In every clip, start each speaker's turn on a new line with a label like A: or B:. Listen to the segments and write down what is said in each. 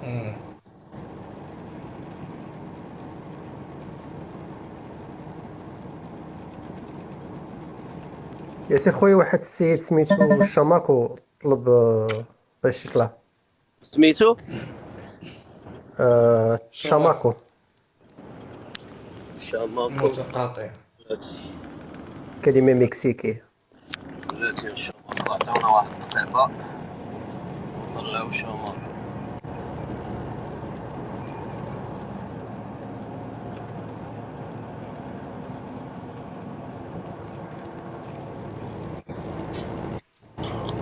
A: مم.
B: ياسر خويا، واحد السيد سميتو شاماكو طلب باش يطلع.
C: سميتو
B: شاماكو.
A: شماكو.
C: شاماكو.
A: متقاطع.
C: هادشي
B: كلمة مكسيكية.
C: بلاتي الشاماكو، عطيونا واحد الدقيقة نطلعو شاماكو.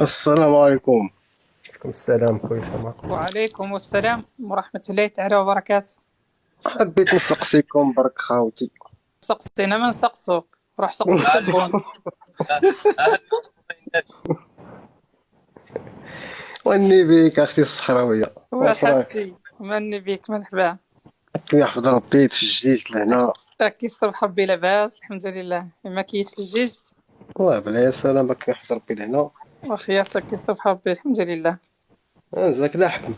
D: السلام عليكم.
B: عليكم السلام خويا شاماكو.
E: وعليكم السلام ورحمة الله تعالى وبركاته.
D: حبيت نسقسيكم برك خاوتي.
E: سقسينا ما نسقسوك، روح سقسي تبون.
D: واني بيك اختي الصحراويه وفراك.
E: وحبتي مني بيك مرحبا.
D: يحفظ ربي تفجيج لهنا.
E: كي صبح ربي لاباس الحمد لله، ما كيتفججت
D: والله بلا سلامك، يحفظ ربي لهنا.
E: وخيارتك كي صبح ربي الحمد لله.
D: انزلك لا حكم.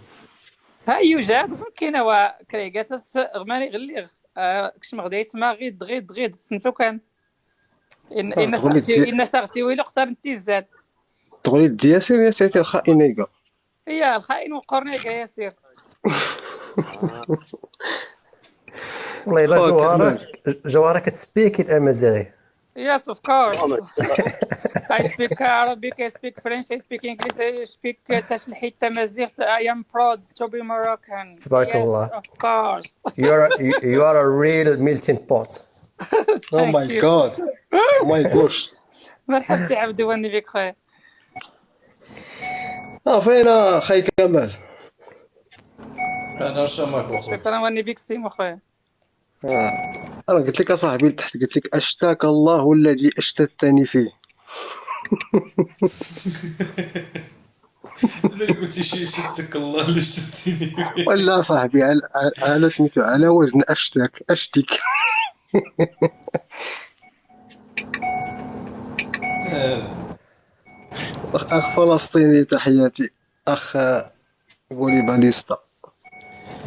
E: ها يوجد كاينه وكريغاتس غماني غليغ كش مغديت ما غيد غيد سنتو كان ان
D: تغولي
E: ساعتي ان ساعتي ويلو اختار انت الزاد.
D: تغولي الدياسير يا سيدي الخائنيقه.
E: هي الخائن وقرنيك ياسير.
B: والله الا
D: خويا كمال.
B: جوهرة كتسبيكي الامازيغي.
E: Yes, of course. I speak Arabic, I speak French, I speak English, I speak تشلحيت تمازيغ. I am proud to be Moroccan.
B: تبارك
E: Yes,
B: الله.
E: of course.
B: You are a real melting pot.
D: او
E: Thank
D: ماي
E: you.
D: جاد. او ماي جوش.
E: مرحبتي عبدي واني بك خويا.
D: فين خاي كمال؟
A: انا شماكو خويا.
E: شكرا واني بك سيمو خويا.
D: انا قلت لك اصاحبي لتحت، قلت لك اشتاك الله الذي اشتتني فيه.
A: ملي قلتي شي شتك الله اللي شتتيني.
D: ولا صاحبي على سميتو على وزن اشتك. اخ فلسطيني تحياتي. اخ بوليفاليستا.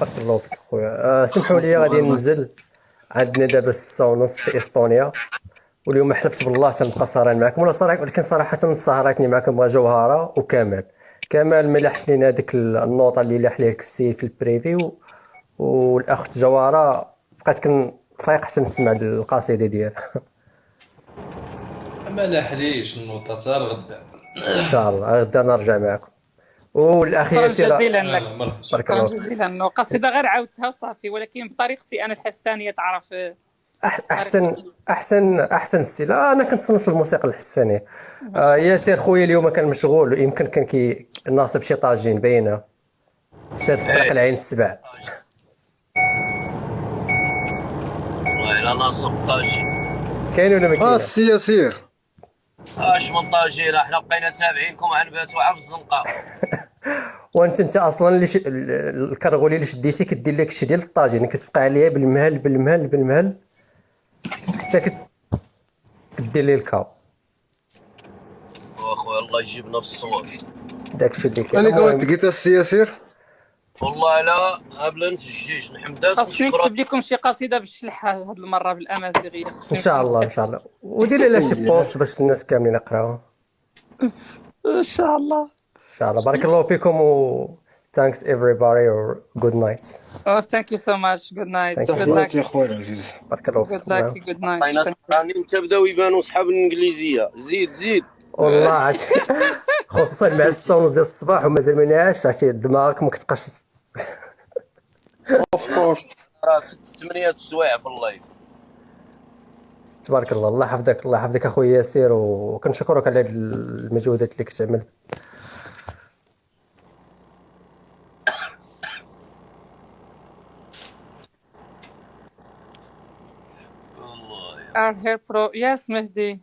B: بارك الله فيك خويا. سمحوا لي غادي ننزل. عندنا دابا 6:30 في استونيا، واليوم حلفت بالله تنبقى سهران معكم، ولا صراحه ولكن صراحه سهراتني معكم جوهره وكمال. كمال ما لاحش لينا ديك النوطه اللي لاح ليك السيد في البريفي، والاخت جوهره بقيت كنفيق حتى نسمع القصيده ديالها.
A: ما لاحليش النوطه حتى الغدا.
B: ان شاء الله غدا نرجع معكم. والاخ
E: شكرا
B: ياسر
E: جزيلا لك.
A: مرحبا.
B: بارك
E: شكرا
B: الله فيك.
E: جزيلا. قصيدة غير عاودتها وصافي، ولكن بطريقتي انا الحسانية تعرف.
B: احسن ستيل. انا كنصنف الموسيقى الحسانيه. ياسر خويا اليوم كان مشغول، ويمكن كان ناصب شي طاجين باينه، شاد الطريق العين السبع.
C: والله الا ناصب طاجين.
B: كاين ولا ما كاين؟
D: السي ياسير.
C: اش من طاجين، احنا بقينا تابعينكم عن باتوا عف الزنقه.
B: وانت اصلا الكرغولي اللي شديتي كدير لك شي ديال الطاجين، كتبقى عليا بالمهل حتى كدير لي الكاو.
C: واخويا الله يجيبنا في الصواب.
B: داكشي اللي كاين.
D: انا كنت
B: المهم
D: لقيت السي ياسير.
C: والله لا هبلا في الجيش نحمدك
E: خاصني
C: ونشكرك.
E: نكتب لكم شي قصيدة بالشلحة هاد المرة بالامازيغية.
B: ان شاء الله ودير لنا شي بوست باش الناس كاملين يقراوها
E: ان شاء الله.
B: ان شاء الله. بارك الله فيكم و thanks everybody or good night.
E: Oh, thank you so much. Good night.
B: Thank you.
E: Good luck.
D: تحياتي يا خويا العزيز.
B: بارك الله
E: Good
B: فيكم.
E: luck. Good night.
C: بقينا سهرانين تبداو يبانوا صحاب الانجليزيه. زيد
B: والله عرفتي خصوصا مع 6:30 ديال الصباح ومازال ما نعاش، عرفتي دماغك ما كتبقاش.
D: اوف كورس.
C: راه 8 السوايع في اللايف.
B: تبارك الله. الله يحفظك اخويا ياسير، وكنشكرك على المجهودات اللي كتعمل.
C: والله
E: Are here pro. Yes, مهدي.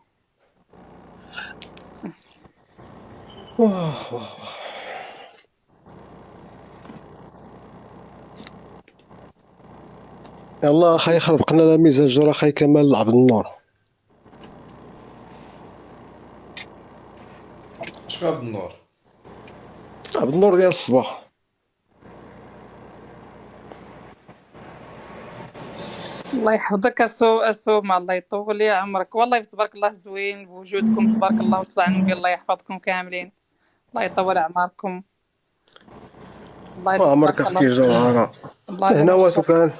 D: يلا خاي خلقنا لا مزاج راه خاي كمال عبد النور.
A: شكون عبد النور؟
D: عبد النور ديال الصباح.
E: الله يحفظك اسوما، الله يطول لي عمرك، والله تبارك الله زوين بوجودكم، تبارك الله وصل على النبي، الله يحفظكم كاملين، الله يطول اعماركم، الله
D: عمرك
E: تبارك
D: اختي
E: الله.
D: جوهرة.
E: الله
D: هنا واتو
E: يبارك.
D: كان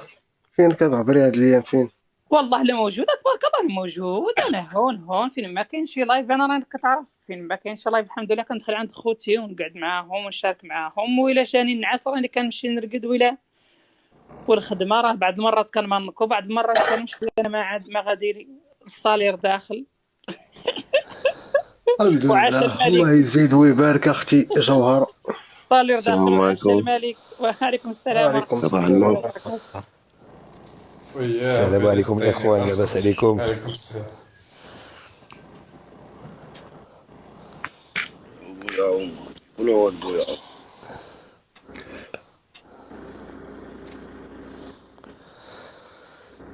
D: فين كتهضري هاد الايام فين؟
E: والله لا موجوده تبارك الله، لا موجوده، انا هون فين ما كاين شي لايف، انا راني كتعرف فين ما كاين شي لايف الحمد لله كندخل عند خوتي ونقعد معاهم ونشارك معاهم، وإلا جاني النعاس راني كنمشي نرقد، والخدمه راه بعض المرات كنمنكو، بعض المرات كنمشي انا ما غادي الصالير داخل.
D: الحمد
E: وعاش
D: لله،
E: الملك.
D: الله يزيد ويبارك اختي جوهرة.
E: الصالير
F: السلام
E: داخل وعاش
F: عليكم.
E: الملك. وعليكم السلام
D: وعليكم
E: ورحمه
F: صباح
E: الله
F: النور.
E: وبركاته.
A: وياه
G: السلام عليكم الإخوان، لاباس عليكم؟
A: عليكم السلام.
F: بويا شنو هو بويا؟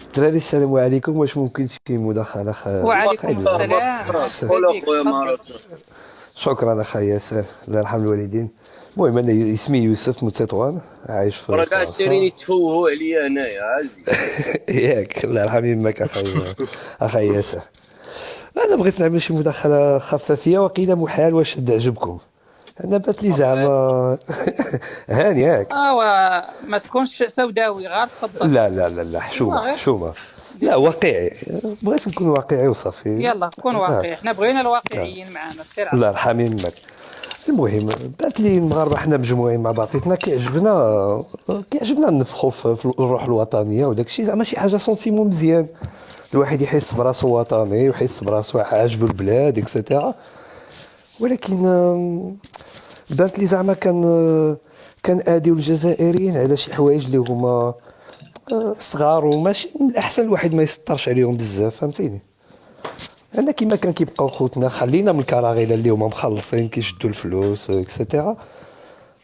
G: الدراري السلام عليكم، واش ممكن شي مداخلة
E: وعليكم السلام.
F: قول خويا ما
G: شكرا اخي ياسر، الله يرحم الوالدين. المهم انا اسمي يوسف من تطوان، عايش في
F: راه كاع
G: فرنسا.
F: السيرين يتفوهوا عليا هنايا عزيز.
G: ياك الله يرحم يماك اخي ياسر. انا بغيت نعمل شي مداخله خفافيه، وقيله محال واش تعجبكم. انا بات لي زعما هاني ياك.
E: ما تكونش سوداوي، غير تفضل.
G: لا حشومه لا واقعي، بغيت نكون واقعي وصافي.
E: يلا كون واقعي، حنا بغينا الواقعيين معنا، سير
G: الله يرحم يماك. المهم بات لي المغاربه حنا مجموعين مع بعضياتنا كيعجبنا نفخوا في الروح الوطنيه وداك الشيء، زعما شي حاجه سونتيمون مزيان، الواحد يحس براسو وطني ويحس براسو عاجبو البلاد اكسيتيرا. ولكن بانت لي زعما كان اديو الجزائريين على شي حوايج اللي هما صغار، وماشي من الاحسن الواحد ما يسطرش عليهم بزاف، فهمتيني. انا كيما كان كيبقاو خوتنا، خلينا من الكراغيله اللي هما مخلصين كيشدوا الفلوس اكسيتيرا،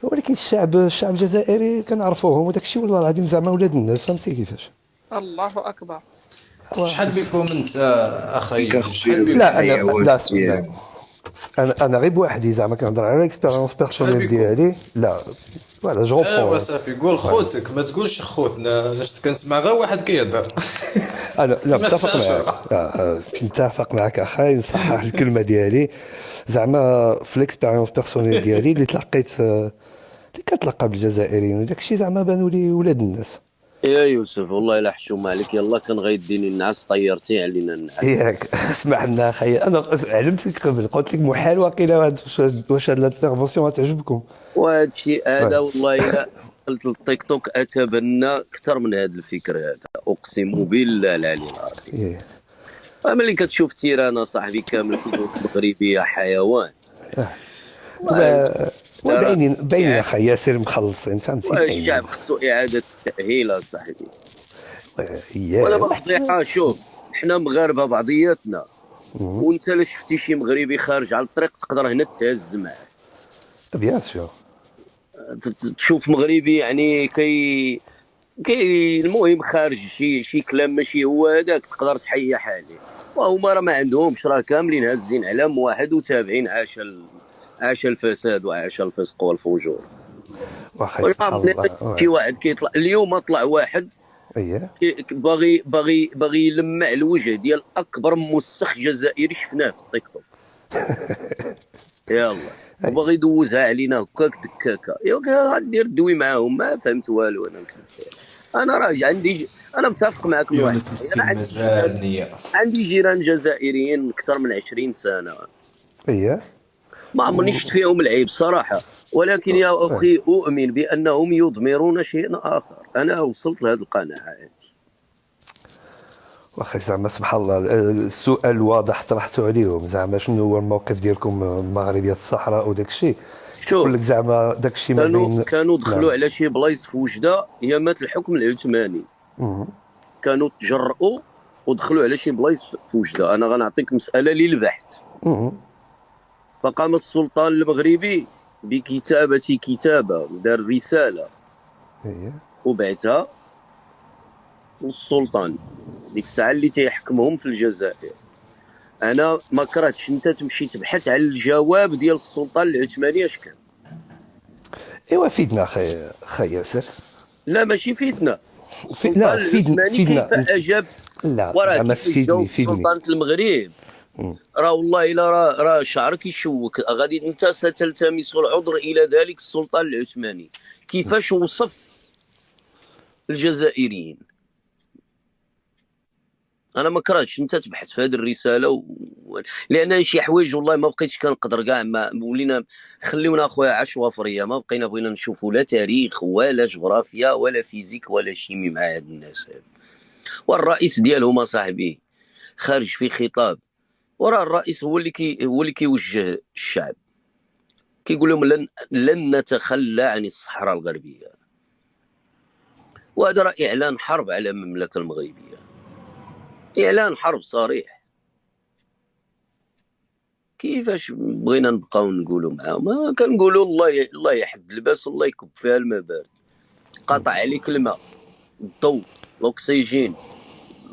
G: ولكن الشعب الجزائري كنعرفوهم وداك الشيء، والله العظيم زعما ولاد الناس، فهمتي كيفاش.
E: الله اكبر.
A: شحال بكم انت اخي؟ شحال بكم؟
G: لا انا غير بوحدي، زعما كنهضر على الاكسبيريونس بيرسونيل ديالي. لا فوالا جو
A: ايوا صافي، قول خوتك، ما تقولش خوتنا، باش كنسمع غير واحد كيهضر.
G: انا لا متفق معك، متفق معك اخاي، نصحح الكلمه ديالي. زعما في الاكسبيريونس بيرسونيل ديالي اللي كنتلاقى بالجزائريين وداك الشيء، زعما بانوا لي ولاد الناس.
F: يا يوسف والله لا حشومه عليك، يلا كان غيديني النعاس، طيرتي علينا النعاس.
G: ياك اسمح لنا اخي، انا علمتك قبل قلت لك محال واقيلا واش هاد الانترفونسيون تعجبكم.
F: وهذا الشيء هذا والله الا قلت للتيك توك اتبنى اكثر من هذا الفكر هذا، اقسم بالله العلي العظيم. ملي كتشوف تيران صاحبي كامل كيدوز مغربيه حيوان،
G: باينين اخي ياسر مخلصين، فهمتي.
F: الشعب خصو اعاده التاهيل صاحبي. ولا بنصيحه، شوف حنا مغاربه بعضياتنا، وانت لا شفتي شي مغربي خارج على الطريق تقدر هنا تهز معاه.
G: بيان سور
F: تشوف مغربي يعني كي المهم خارج شي كلام ماشي هو هذاك، تقدر تحيح عليه. وهما راه ما عندهمش، راه كاملين هازين علم واحد وتابعين عاش الفساد وعاش الفسق والفجور. شي واحد كيطلع اليوم، طلع واحد باغي يلمع الوجه ديال اكبر موسخ جزائري شفناه في التيك توك. يلا وباغي يدوزها علينا هكاك دكاكه. غادير دوي معاهم، ما فهمت والو. انا راجع انا متفق معك من واحد. عندي جيران جزائريين اكثر من 20 سنه، ما عمرني شفت فيهم العيب صراحه، ولكن يا اخي اؤمن بانهم يضمرون شيئا اخر. انا وصلت لهذه القناعه هذه.
G: واخا زعما سبحان الله، السؤال الواضح طرحته عليهم، زعما شنو هو الموقف ديالكم مغاربيه الصحراء وداك الشيء. يقول لك زعما داك الشيء ما بين
F: كانوا دخلوا على شي بلايص في وجده ايامات الحكم العثماني، كانوا تجرؤوا ودخلوا على شي بلايص في وجده. انا غنعطيك مساله للبحث. فقام السلطان المغربي بكتابه كتابه، دار رساله وبعثها للسلطان ديك الساعه اللي تيحكمهم في الجزائر. انا ما كرهتش انت تمشي تبحث على الجواب ديال السلطان العثماني اش كان.
G: ايوا فيدنا اخي ياسر.
F: لا ماشي فيدنا،
C: السلطان
G: لا فيدنا
C: العثماني كيف
G: فيدنا
C: اجاب؟
G: لا
C: وراه
G: زعما
C: كيف جاوب
G: فيدني
C: سلطنة المغرب؟ راه والله الا راه شعرك يشوك، غادي انت ستلتمس العذر الى ذلك السلطان العثماني كيفاش وصف الجزائريين. انا ما كرهتش انت تبحث في هذه الرساله لان شي حوايج والله ما بقيتش كنقدر كاع، ما ولينا خليونا اخويا عشوائيه، ما بقينا بغينا نشوفوا لا تاريخ ولا جغرافيا ولا فيزيك ولا شيمي مع هاد الناس هاد. والرئيس ديالهم صاحبي خارج في خطاب، وراه الرئيس هو اللي كيوجه الشعب، كيقول لهم لن نتخلى عن الصحراء الغربيه، وهذا راه اعلان حرب على المملكه المغربيه، اعلان حرب صريح. كيفاش بغينا نبقاو نقولوا معاهم؟ ما كنقولوا الله يحد الباس الله يكب فيها الماء بارد، قطع عليك الماء، الضوء، الاكسجين،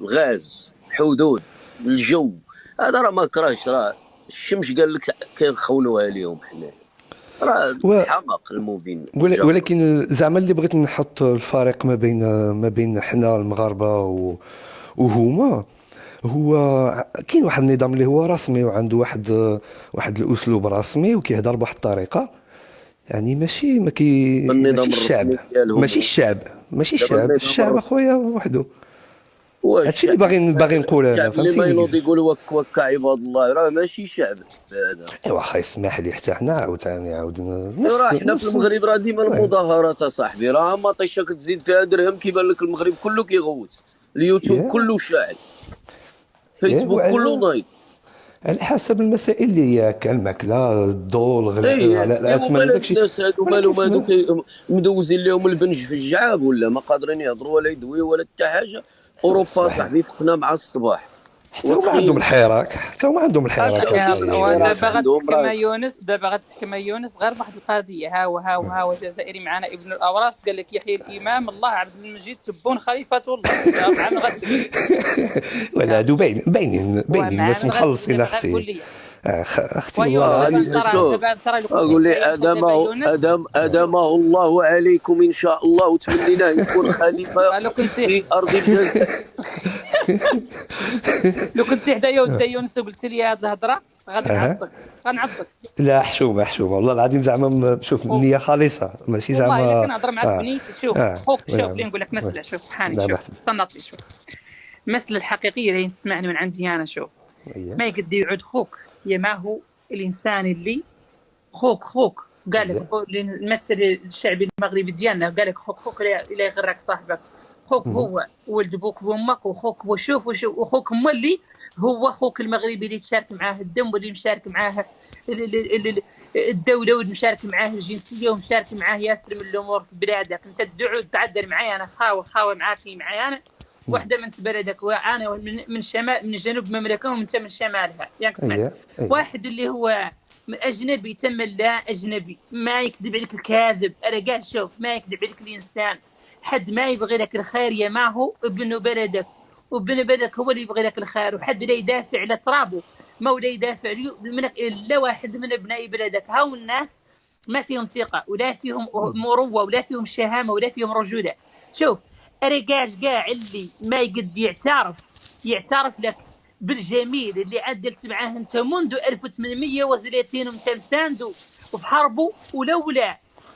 C: الغاز، الحدود، الجو، هذا راه ما كرهش، راه الشمس قال لك كنخونوها ليهم حنا، راه حماق المبين.
G: ولكن زعما اللي بغيت نحط الفارق ما بين حنا المغاربه وهما، هو كاين واحد النظام اللي هو رسمي وعنده واحد الاسلوب رسمي وكيهضر بواحد الطريقه، يعني ماشي
C: النظام
G: الشعب،
C: الرسمي ديالهم
G: ماشي الشعب اخويا وحده.
C: واش
G: هادشي اللي باغي نقول انا،
C: الشعب اللي ما
G: فهمتيني
C: ينوض
G: كيفاش.
C: يقول وك عباد الله راه ماشي شعب هذا.
G: ايوا خا يسمح لي حتى حنا عاود
C: راه حنا في المغرب راه ديما المظاهرات اصاحبي، راه مطيشه كتزيد فيها درهم كيبان لك المغرب كله كيغوت، اليوتيوب كله شاعل، فيسبوك كله نايض،
G: على حسب المسائل اللي هي كالماكله، الضوء، الغلاء، الاثمان، داكشي.
C: الناس هادو مالهم هادو مدوزين لهم البنج في الجعاب ولا ما قادرين يهضروا ولا يدويوا ولا حتى حاجه. اوروبا صاحبي فقنا مع الصباح،
G: حتى هما عندهم الحراك،
E: ودابا غتحكم يونس غير بواحد القضيه، ها هو جزائري معنا ابن الاوراس قال لك يحيى الامام الله عبد المجيد تبون خليفه الله مع نغدك
G: ولا هادو باينين الناس مخلصين اختي والله
C: اقول لي ادمه الله عليكم ان شاء الله، وتمنينا يكون خليفه في ارض الجزائر.
E: لو كنت حدا يونس وقلت لي هذه الهضره غنعضك.
G: لا حشومه والله العظيم، زعما شوف النيه خالصه ماشي زعما
E: والله كنهضر معاك بنيتي. شوف خوك شوف اللي نقول لك مساله، شوف حاني شوف صنط لي، شوف المساله الحقيقيه اللي يسمعني من عندي انا، شوف ما يقد يعود خوك يا ما هو الانسان اللي خوك قال لك الممثل الشعبي المغربي ديالنا قال لك خوك الا يغرك صاحبك، خوك هو ولد بوك بامك، وخوك هو شوف وخوك هو اللي هو خوك المغربي اللي تشارك معاه الدم واللي مشارك معاه الدوله ومشارك معاه الجنسيه ومشارك معاه ياسر من الامور في بلادك. انت تدعو تعدل معايا انا خاوه معاكي معايا انا واحده من بلدك، وانا من شمال من جنوب المملكه وانت من شمالها، ياك سمعت؟ واحد اللي هو اجنبي تم لا اجنبي، ما يكذب عليك الكاذب، انا قاعد شوف ما يكذب عليك الانسان، حد ما يبغي لك الخير يا ما هو ابن بلدك، وابن بلدك هو اللي يبغي لك الخير، وحد لا يدافع على ترابه ما ولا يدافع منك الا واحد من ابناء بلدك. هاو الناس ما فيهم ثقه ولا فيهم مروه ولا فيهم شهامه ولا فيهم رجوله. شوف رجاج كاع اللي ما يقد يعترف لك بالجميل اللي عدلت معاه انت منذ 1830 وانت مساندو وفي حربه،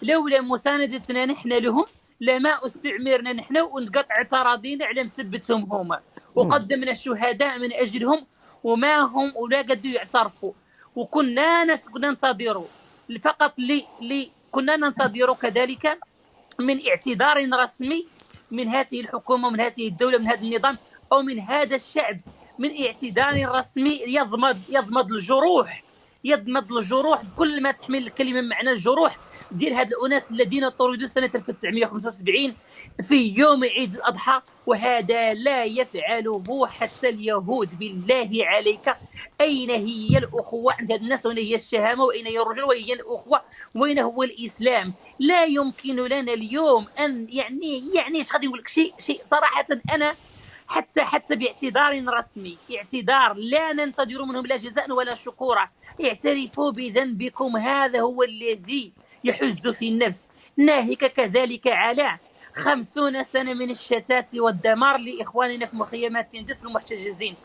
E: لولا مساندتنا نحن لهم لما استعمرنا نحن ونقطع تراضينا على مسبتهم هما، وقدمنا الشهداء من اجلهم وما هم ولا قدوا يعترفوا، وكنا ننتظروا فقط كنا ننتظروا كذلك من اعتذار رسمي من هذه الحكومه ومن هذه الدوله من هذا النظام او من هذا الشعب، من اعتذار رسمي يضمد الجروح بكل ما تحمل الكلمه معنى الجروح ديال هاد الاناس الذين طردوا سنه 1975 في يوم عيد الاضحى، وهذا لا يفعله حتى اليهود. بالله عليك اين هي الاخوه عند هاد الناس؟ وين هي الشهامه؟ واين هي الرجل؟ وين هي الاخوه؟ وين هو الاسلام؟ لا يمكن لنا اليوم ان يعني ايش غادي نقول لك شيء صراحه انا حتى باعتذار رسمي، اعتذار لا ننتظر منهم لا جزاء ولا شكورا، اعترفوا بذنبكم، هذا هو الذي يحز في النفس، ناهيك كذلك على 50 سنة من الشتات والدمار لإخواننا في مخيمات تندف المحتجزين،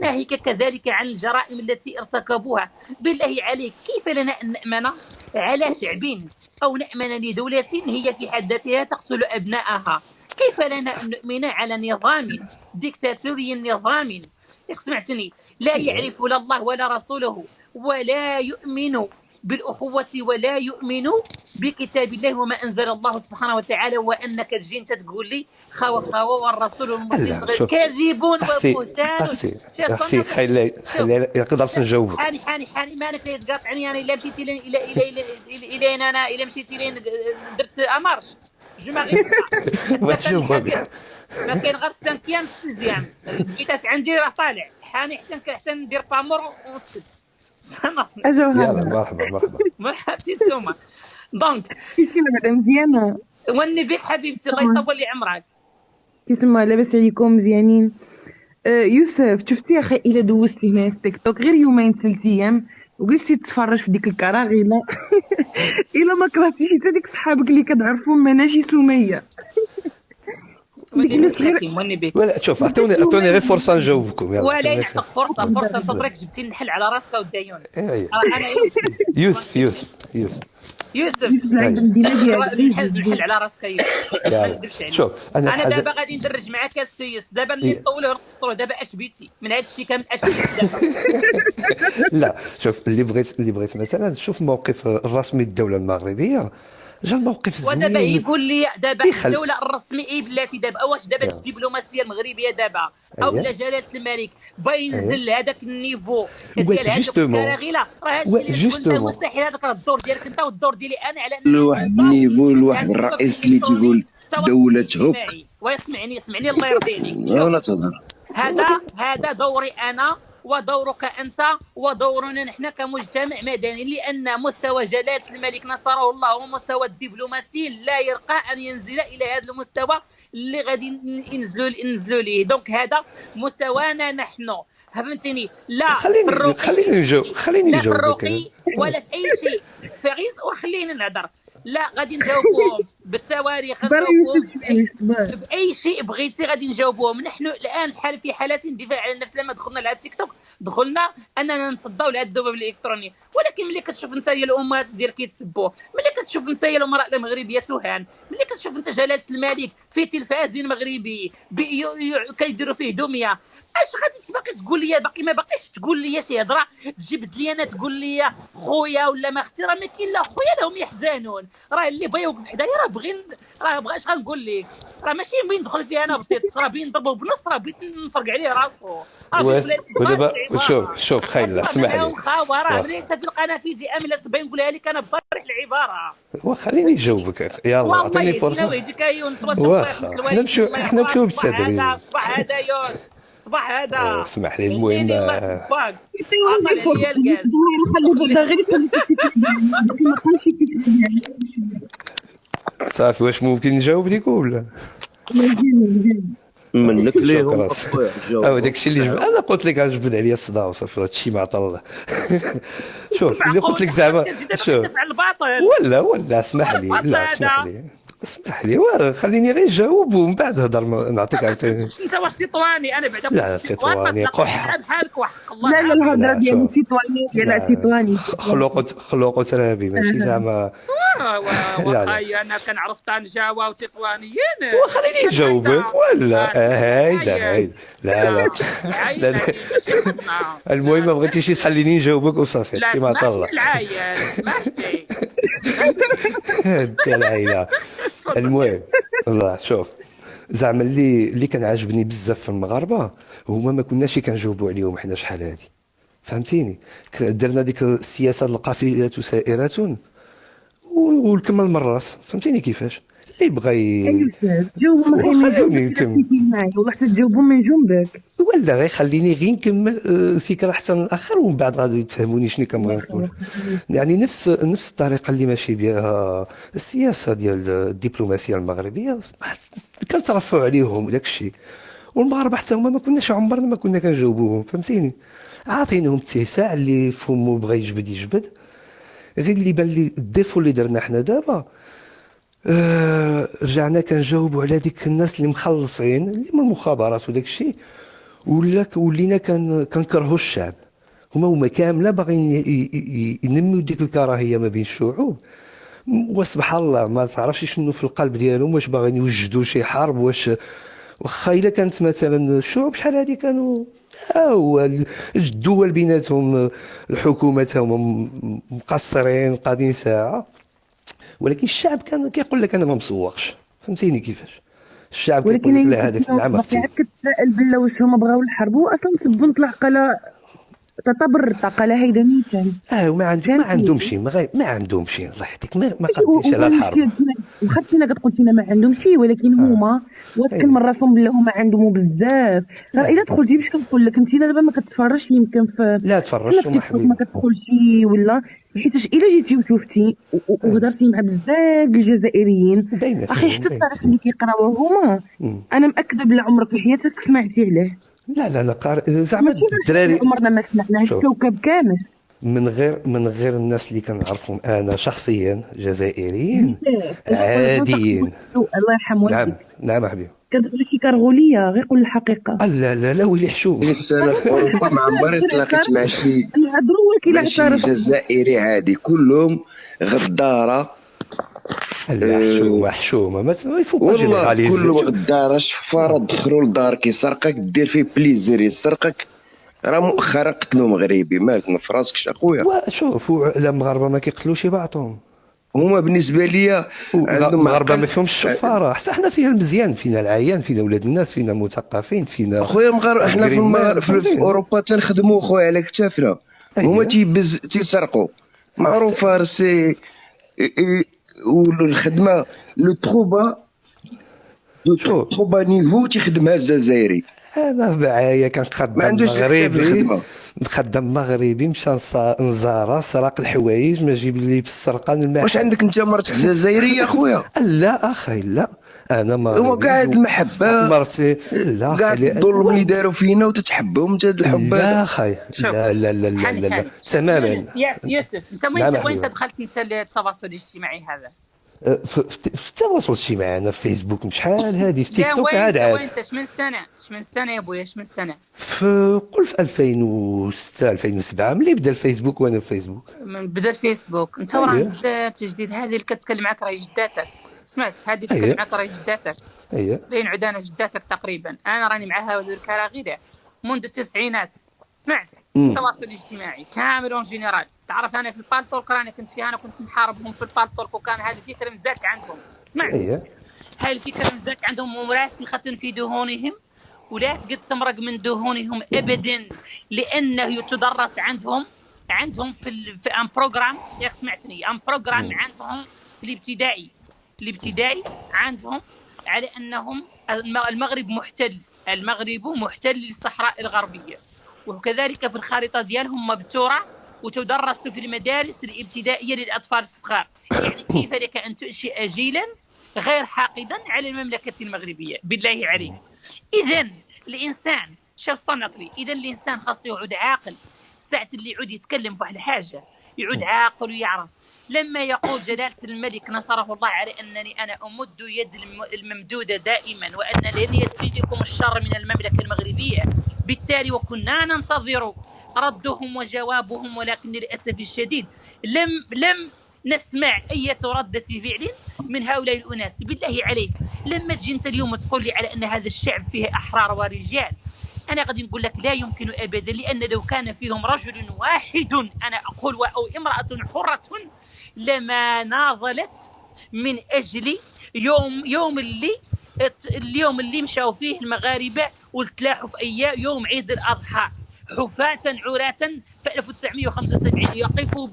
E: ناهيك كذلك عن الجرائم التي ارتكبوها. بالله عليك كيف لنا أن نأمن على شعب أو نأمن لدولة هي في حد ذاتها تقتل أبنائها؟ كيف لنا أن نؤمن على نظام ديكتاتوري، نظام سمعتني لا يعرف لا الله ولا رسوله، ولا يؤمن بالأخوة، ولا يؤمن بكتاب الله وما أنزل الله سبحانه وتعالى، وأنك تجي أنت تقول لي خوا والرسول والمسلم
G: لا شوف،
E: كاذب
G: اختي
E: وبهتان.
G: اختي خلي قدرت نجاوبك.
E: حاني مالك لا تقاطعني. انا الا مشيتي لين الى انا الا مشيتي لين درت امارش جو ما غير ما كاين غير السانكيام السيزيام الفيتاس عندي راه طالع. حاني حتى ندير بامور ونسكت صافي.
G: يلا مرحبا
E: مرحبا سوما. دونك
H: كيف مزيانة
E: والنبي حبيبتي الله يطول لي عمرك.
H: كيف ما لاباس عليكم مزيانين؟ يوسف شفتي يا اخي الا دوزتي هنا في تيك توك غير يومين 3 ايام وجلستي تتفرج في ديك الكراغيله الا ما كرهتيش حتى ديك صحابك اللي كنعرفهم ماشي سميه ديك الناس غير
E: والنبي.
G: ولا شوف عطوني غير فرصه نجاوبكم. يلا
E: ولا نعطيك فرصه صدرك جبتي النحل على راسك ودا يونس.
G: أي.
E: انا
G: يوسف
E: النحل على راسك يوسف.
G: شوف
E: انا دابا غادي ندرج معاك السيس دابا ملي طولوه نقصروه دابا اش بيتي من هذا الشيء كامل اش بيتي دابا.
G: لا شوف اللي بغيت مثلا نشوف موقف الرسمي الدوله المغربيه جا الموقف زوين.
E: ودابا يقول لي دابا الدوله الرسمي اي بلاتي دابا واش دابا الدبلوماسيه المغربيه دابا او بلا جلاله الملك باغي ينزل لهذاك النيفو ديال هذوك الكراغيله راه هادشي اللي مستحيل. هذاك راه الدور ديالك انت والدور ديالي انا على
I: لواحد النيفو لواحد الرئيس اللي تيقول دولة هوك.
E: واسمعني الله يرضي عليك.
I: ولا تهضر.
E: هذا دوري انا ودورك أنت ودورنا نحن كمجتمع مدني، لأن مستوى جلالة الملك نصره الله ومستوى الدبلوماسي لا يرقى أن ينزل إلى هذا المستوى اللي غادي ينزلوا ليه. دونك هذا مستوانا نحن، فهمتني؟ لا
G: خليني نجاوب
E: لا في الرقي ولا في أي شيء فغيز. وخليني نهضر. لا غادي نجاوبوهم بالتواريخ، بأي شيء بغيتي غادي نجاوبوهم. نحن الآن في حالات دفاع عن النفس. لما دخلنا لهذا التيك توك دخلنا أننا نتصداو لهذه الذباب الإلكترونية، ولكن ملي كتشوف انت هي الأمهات ديالك كيتسبوا، ملي كتشوف انت هي الامرأة المغربية تهان، ملي كتشوف انت جلالة الملك في تلفاز مغربي كيديروا فيه دمية، اش غادي باقي تقول لي؟ ما باقيش تقول لي شي هضره تجبد لي انا تقول لي خويا ولا ما اختي. راه ما كاين لا خويا لهم يحزنون. راه اللي بغى يوقف حدايا راه بغا اش غنقول لك؟ راه ماشي بين ندخل فيها انا بطيط، راه بين نضربو بنص، راه بغيت نفرق عليه راسو.
G: ودابا شوف خايله اسمح لي.
E: راه ليس في القناه في دي امل بين نقولها لك انا بصريح العباره.
G: وخليني نجاوبك يلا عطيني فرصه. واخا حنا نمشيو بالتدريج.
E: صباح هذا يونس صباح هذا
G: اسمح لي. المهم صافي واش ممكن نجاوب ليك ولا
F: منك ليهم
G: اخويا داكشي اللي جبد. انا قلت لك غنجبد عليا الصداع وصافي هادشي ما عطا الله. شوف اللي قلت لك زعما شوف ولا اسمح لي خليني غير نجاوب ومن بعد هضر نعطيك عاوتاني.
E: انت واش تطواني؟ انا بعدا
G: لا تطواني قح
H: بحالك وحق الله. لا الهضره ديال تطواني ديال تطواني
G: خلق ترابي ماشي زعما.
E: واخا انا كنعرف طنجاوه وتطوانيين
G: وخليني نجاوبك ولا هيدا لا المهم ما بغيتيش تخليني نجاوبك وصافي كيما طلع
E: العايل ماشي
G: العائله. المهم والله شوف زعما اللي كان عاجبني بزاف في المغاربه هما ما كناش كنجاوبوا عليهم حنا شحال هادي، فهمتيني؟ درنا ديك السياسه القافله سائره والكم المراس، فهمتيني كيفاش؟ اللي بغى
H: جاوبوا والله حتى تجاوبوا من جنبك
G: ولا غير خليني غير نكمل الفكره حتى الاخر ومن بعد غادي تفهموني شنو كنبغي نقول. يعني نفس الطريقه اللي ماشي بها السياسه ديال الدبلوماسيه المغربيه كنترفعوا عليهم داك الشيء، والمغاربه حتى هما ما كناش عمرنا ما كنا كنجاوبوهم، فهمتيني؟ عاطينهم اتساع اللي فمو بغى يجبد غير اللي بان لي الديفو اللي درنا حنا دابا رجعنا كنجاوبوا على ديك الناس اللي مخلصين اللي من المخابرات وداك الشيء، ولينا كنكرهوا الشعب. هما كامله باغيين ينميو ديك الكراهيه ما بين الشعوب، وسبحان الله ما تعرفش شنو في القلب ديالهم، واش باغيين يوجدوا شي حرب، واش واخا الا كانت مثلا الشعوب شحال هادي كانوا هو الدول بيناتهم الحكومات هما مقصرين قاعدين ساعه، ولكن الشعب كان كيقول لك انا ما مسوقش. فهمتيني كيفاش الشعب كيقول لك
H: ولكن
G: لا هذاك نعم اختي.
H: عاد كتسائل بلا واش هما بغاو الحرب، اصلا تبون العقله تتبرطق على هيدا مثال.
G: ما عندهمش ما عندهمش الله يحفظك، ما قادينش على الحرب.
H: واخا انت قلت لنا ما عندهمش شي، ولكن هما وتكلم راسهم بلا هما عندهم بزاف. راه الا دخلتي باش كنقول لك انت دابا ما كتفرجش يمكن في
G: لا تفرجت
H: ما كتدخلش ولا حيتاش الا جيتي وشفتي وهضرتي مع بزاف الجزائريين اخي حتى التاريخ اللي كيقراوه هما انا مأكده بلا عمرك في حياتك سمعتي عليه.
G: لا انا زعما الدراري
H: عمرنا ما سمعناه الكوكب كامل
G: من غير الناس اللي كنعرفهم انا شخصيا جزائريين عاديين.
H: الله يرحم والديك.
G: نعم حبيبي
H: كتقول شي كرغوليه غير قول الحقيقه.
G: لا ويلي حشوم.
I: السنه في اوروبا ما عمري تلاقيت مع شي جزائري عادي، كلهم غداره.
G: لا حشومه ما يفوق
I: والله كلهم غداره شفاره دخلوا لدارك يسرقك دير فيه بليزير يسرقك. راه مؤخرا قتلوا مغربي مالك ما فراسكش اخويا.
G: شوفوا لا المغاربه ما كيقتلوش بعضهم.
I: هما بالنسبه لي عندهم
G: المغاربه ما فيهمش الشفاره، حتى حنا فينا المزيان، فينا العيان، فينا ولاد الناس، فينا المثقفين، فينا
I: اخويا المغاربه. حنا في المغرب في اوروبا تنخدموا خويا على كتافنا. هما تيسرقوا معروفه سي والخدمه لو تروبا نيفو تيخدمها الجزائري.
G: انا معايا كنخدم مغربي مشى نزارة سرق الحوايج ما جيب لي بالسرقه الماء.
I: واش عندك انت مرتك جزائريه اخويا؟
G: لا اخي لا انا ما
I: هو كاع المحبه
G: مرتي لا
I: كاع الظلم اللي داروا فينا وتتحبهم انت الحب.
G: لا اخي لا تماما.
E: يوسف انت وين دخلت انت للتواصل الاجتماعي هذا؟
G: في التواصل الاجتماعي انا في فيسبوك شحال هذه، في تيك توك عاد
E: وانت شمن سنه يا بويا شمن سنه؟
G: قول في 2006 2007 ملي بدا الفيسبوك وانا في فيسبوك.
E: بدا الفيسبوك انت وراه بزاف تجديد. هذه اللي كتكلم معك راهي جداتك، سمعت هذه اللي كتكلم معك راهي جداتك. لين عدانا جداتك تقريبا. انا راني معها هذول الكراغيده منذ التسعينات. سمعت التواصل الاجتماعي كامل اون جينيرال. تعرف انا في البالتورك راني كنت فيها، انا كنت نحاربهم في البالتورك وكان هذه الفكره مزاك عندهم. سمعت هاي الفكره مزاك عندهم وراسخه في دهونهم ولا تقد تمرق من دهونهم ابدا، لانه يتدرس عندهم في ان بروجرام. ياك سمعتني؟ ان بروجرام عندهم في الابتدائي عندهم على انهم المغرب محتل للصحراء الغربيه، وكذلك في الخارطه ديالهم مبتوره وتدرس في المدارس الابتدائيه للاطفال الصغار. يعني كيف لك ان تنشئ جيلا غير حاقدا على المملكه المغربيه؟ بالله عليك. اذا الانسان شاف صنط لي، اذا الانسان خاصه يعود عاقل ساعه اللي يعود يتكلم في واحد الحاجه، يعود عاقل ويعرف. لما يقول جلالة الملك نصره الله على أنني أنا أمد يد الممدودة دائما وأن لن يأتيكم الشر من المملكة المغربية، بالتالي وكنا ننتظر ردهم وجوابهم، ولكن للأسف الشديد لم نسمع أي ردة فعل من هؤلاء الأناس. بالله عليك لما تجي أنت اليوم تقول لي على أن هذا الشعب فيه أحرار ورجال، أنا غادي نقول لك لا يمكن أبدا، لأن لو كان فيهم رجل واحد أنا أقول أو امرأة حرة لما ناضلت من أجل اليوم اللي مشاو فيه المغاربة وتلاحوا في يوم عيد الأضحى حفاة عراة في 1975 يقفوا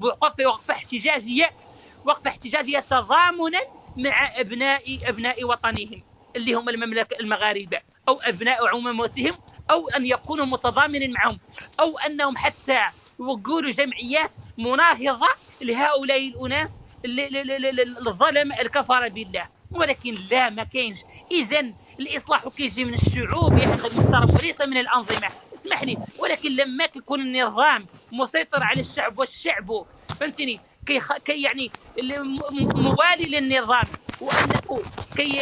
E: وقفة احتجاجية تضامنا مع أبناء وطنهم اللي هم المملكة المغاربة، أو أبناء عمومتهم، أو أن يكونوا متضامنا معهم، أو أنهم حتى يقولوا جمعيات مناهضة لهؤلاء الأناس الظلم الكفر بالله. ولكن لا، ما كاينش. إذا الإصلاح كيجي من الشعوب يا أخي المحترم وليس من الأنظمة، اسمح لي. ولكن لما يكون النظام مسيطر على الشعب والشعب فهمتني كي يعني موالي للنظام، وانه كي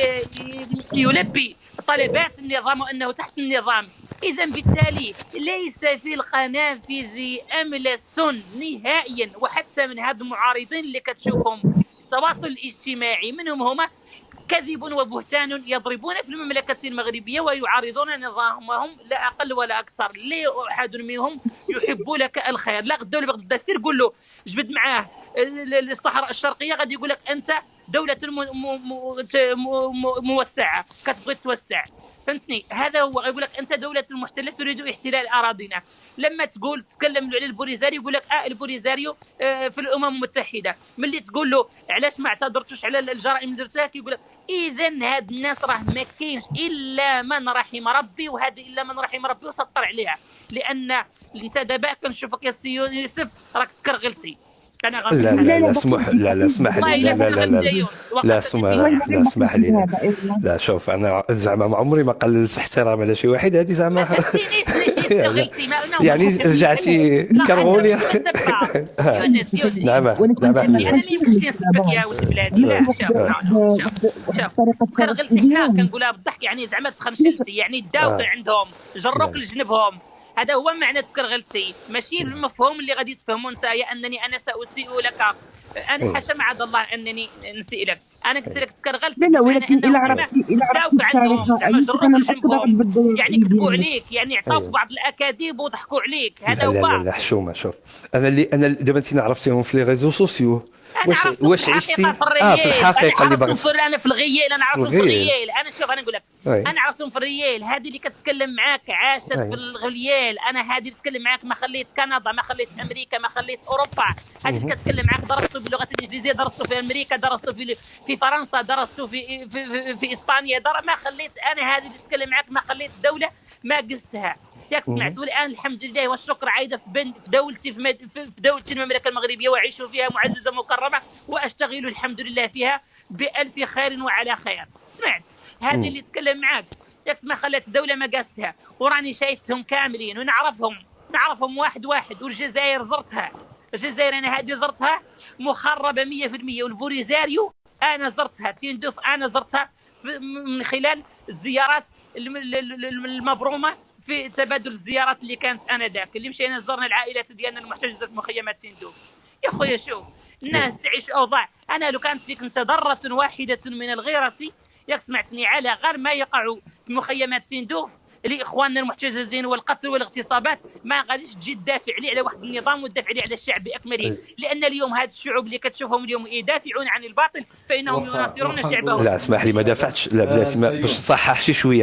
E: يلبي طلبات النظام وانه تحت النظام. اذا بالتالي ليس في القنافذ املس نهائيا. وحتى من هاد المعارضين اللي كتشوفهم في التواصل الاجتماعي منهم هما كذب وبهتان يضربون في المملكة المغربية ويعارضون نظامهم لا أقل ولا أكثر. لا أحد منهم يحب لك الخير، لا غدا ولا بغدا سير قول له جبد معاه الصحراء الشرقية غادي يقول لك أنت دولة موسعة كتبغي توسع، فهمتني؟ هذا هو. يقول لك انت دوله المحتله تريد احتلال اراضينا. لما تكلم على البوليزاريو يقول لك البوليزاريو في الامم المتحده. ملي تقول له علاش ما اعتذرتوش على الجرائم اللي درتها كيقول لك اذا هاد الناس راه ما كاينش الا من رحم ربي، وهذه الا من رحم ربي وسطر عليها. لان انت دابا كنشوفك يا سي يوسف راك تكرغلتي.
G: لا اسمح لي لا اسمح لي لا شوف انا زعما ما عمري ما قللت احترام على شي واحد. هذه زعما يعني رجعتي كرغوني. نعم
E: انا ما يمكنش نسبك يا ولد بلادي. لا شوف كرغلتي حنا كنقولها بالضحك، يعني زعما تخنشلتي، يعني داوك عندهم جروك لجنبهم. هذا هو معنى تكرغلتي، ماشي المفهوم اللي غادي تفهموا نتايا انني انا ساسيء لك. انا حاشا معاذ الله انني نسيء لك. انا قلت لك تكرغلت
H: لا ولكن الى عرفتي
E: عندهم زعما جروك لجنبهم، يعني كذبوا عليك، يعني عطاوك بعض الاكاذيب وضحكوا عليك. هذا هو.
G: لا حشومه. شوف انا دابا انت عرفتيهم في لي ريزو سوسيو. واش عشتي في الحقيقه اللي باغي
E: انا في الغيال. انا عرفتهم في الغيال. انا شوف انا نقول لك انا عرفتهم في الريال. هذه اللي كتكلم معاك عاشت في الغيال. انا هذه اللي تتكلم معاك ما خليت كندا، ما خليت امريكا، ما خليت اوروبا. هذه اللي كتكلم معاك درستو باللغه الانجليزيه، درستو في امريكا، درستو في فرنسا، درستو في اسبانيا. ما خليت. انا هذه اللي تتكلم معاك ما خليت دوله ما قستها. ياك سمعت؟ والان الحمد لله والشكر عايده في دولتي في دولتي المملكه المغربيه، واعيش فيها معززه مكرمه، واشتغل الحمد لله فيها بألف خير وعلى خير. سمعت؟ هذه اللي تكلم معاك ياك ما خلت دوله ما قاستها، وراني شايفتهم كاملين ونعرفهم واحد. والجزائر زرتها. الجزائر انا هذه زرتها مخربه 100%. والبوليزاريو انا زرتها. تندوف انا زرتها من خلال الزيارات المبرومه في تبادل الزيارات اللي كانت انذاك، اللي مشينا زرنا العائلات ديالنا المحتجزه في مخيمات تندوف. يا خويا شوف الناس تعيش اوضاع. انا لو كانت فيك انت ذره واحده من الغيره ياك سمعتني على غير ما يقع في مخيمات تندوف لاخواننا المحتجزين والقتل والاغتصابات، ما غاديش تجي تدافع عليه على واحد النظام وتدافع عليه على الشعب باكمله. لان اليوم هاد الشعوب اللي كتشوفهم اليوم يدافعون عن الباطل فانهم يناصرون شعبهم.
G: لا اسمح لي ما دافعتش. لا بلاتي باش تصحح شي شويه.